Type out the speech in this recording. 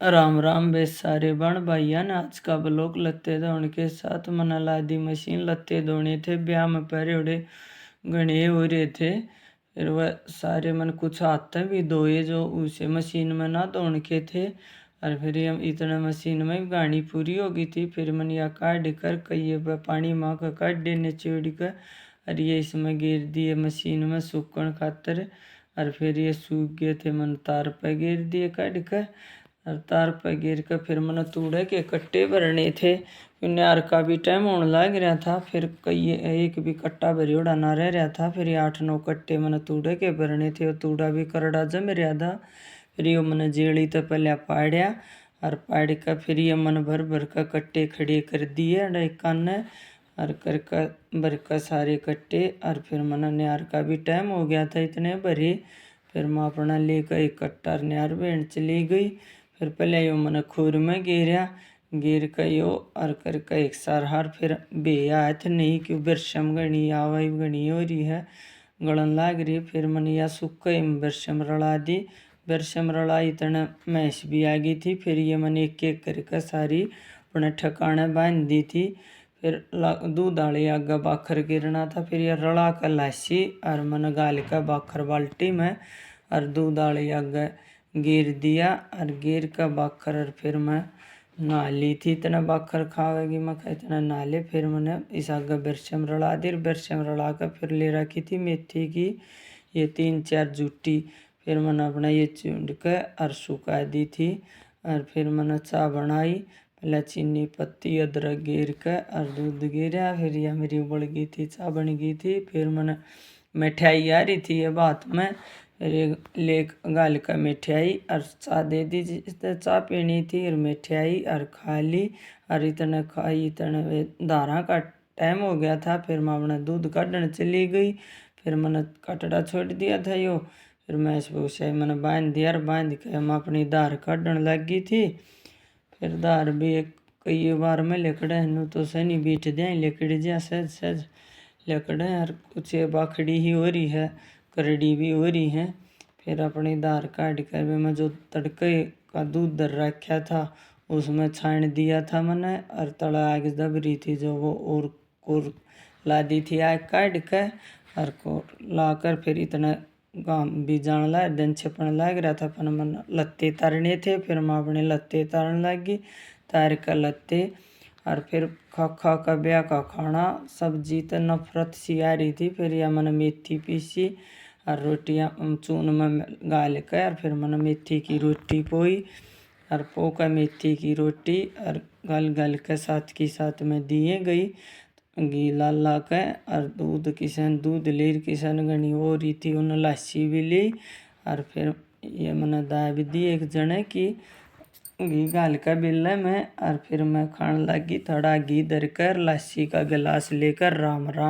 राम राम बे सारे बण भाइया ने आज का ब्लॉग लत्ते धोने के साथ मना ला दी मशीन। लत्ते धोने थे, ब्याह में पहरे उड़े गणे हो रहे थे। फिर वह सारे मन कुछ हाथ भी धोए जो उसे मशीन में ना धोने के थे। और फिर हम इतना मशीन में गाड़ी पूरी हो गई थी। फिर मन या काट कर कई पानी माँ का काट देने चिड़ कर और ये इसमें गिर दिए मशीन में सूखने खातर। और फिर ये सूख गए थे, मन तार पर गिर दिए काट कर। और तार पर गिर कर फिर मैंने तूड़े के कट्टे भरने थे। न्यार का भी टाइम होने लग रहा था। फिर कई एक भी कट्टा भरियोड़ा ना रह रहा था। फिर 8-9 कट्टे मैंने तूड़े के भरने थे और तूड़ा भी करड़ा जम रहा था। फिर ये मैंने जेड़ी तो पहले पाड़िया और पाड़ कर फिर ये मन भर भर कर कट्टे खड़े कर दिए एक कान और कर भर कर सारे कट्टे। और फिर मैंने न्यार का भी टाइम हो गया था इतने भरे। फिर मैं अपना लेकर एक कट्टा न्यार भेड़ चली गई। फिर पहले यो मैंने खूर में गिर कर यो और कर एक सार हार फिर बे आए थे नहीं क्यों बरसम गणी आवाई गणी हो रही है, गलन लाग रही। फिर मैंने या सुख बरसम रला दी। बरसम रलाई तने मैस भी आ गई थी। फिर ये मैंने एक एक करके सारी अपने ठिकाने बांध दी थी। फिर दूध आले आगे बाखर गिरना था। फिर ये रला कर लासी और मैंने गाल का बाखर बाल्टी में और दूध आले आगे गिर दिया और गिर का बाखर। और फिर मैं नहा ली थी, इतना बाखर खावेगी मैं कहा इतना नहा ले। फिर मैंने इस आगे बरसम रला दी। बरसम रला कर फिर ले रखी थी मेथी की ये 3-4 जूटी। फिर मैंने अपना ये चूंड कर और सुखा दी थी। और फिर मैंने चाय बनाई, पहले चीनी पत्ती अदरक गिर कर और दूध गिरा। फिर यह मेरी उबल गई थी, चाय बन गई थी। फिर मैंने मिठाई आ रही थी ये बात में, फिर ले गाल का मिठाई और चाय दे दी जिसने चाय पीनी थी और मिठाई और खा ली। और इतने खाई इतने दारा का टाइम हो गया था। फिर मैं अपना दूध काटने चली गई। फिर मैंने कटड़ा छोड़ दिया था यो। फिर मैं इस भूसे मैंने बांध दिया और बांध के मैं अपनी दार काटने लग गई थी। फिर दार भी एक कई बार में लेकड़े नू तो सनी बीठ दिया लेकड़ी जा सहज सहज लेकड़े और कुछ बाखड़ी ही हो रही है, करड़ी भी हो रही है। फिर अपनी दार काट कर मैं जो तड़के का दूध दर रखा था उसमें छान दिया था मैंने। और तड़ा आग दब रही थी जो वो और ला दी थी आग काट कर और को ला कर। फिर इतना गाम भी जान लगा दिन छिपने लग रहा था पर मन लत्ते तारने थे। फिर मैं अपने लत्ते तारने लगी, तार कर लत्ते। और फिर खा का ब्याह का खाना सब्जी तो नफरत सी आ रही थी। फिर यह मैंने मेथी पीसी और रोटियाँ चून में गाल कर फिर मैंने मेथी की रोटी पोई और पोका मेथी की रोटी और गल गल के साथ में दिए गई घी ला के। और दूध किसान दूध ले किसान गनी हो रही थी उन्हें लस्सी भी ली। और फिर ये मैंने दाय भी दी एक जने की घी गाल का बिल्ले में। और फिर मैं खाने लगी, थोड़ा घी दर कर लस्सी का गिलास लेकर राम राम।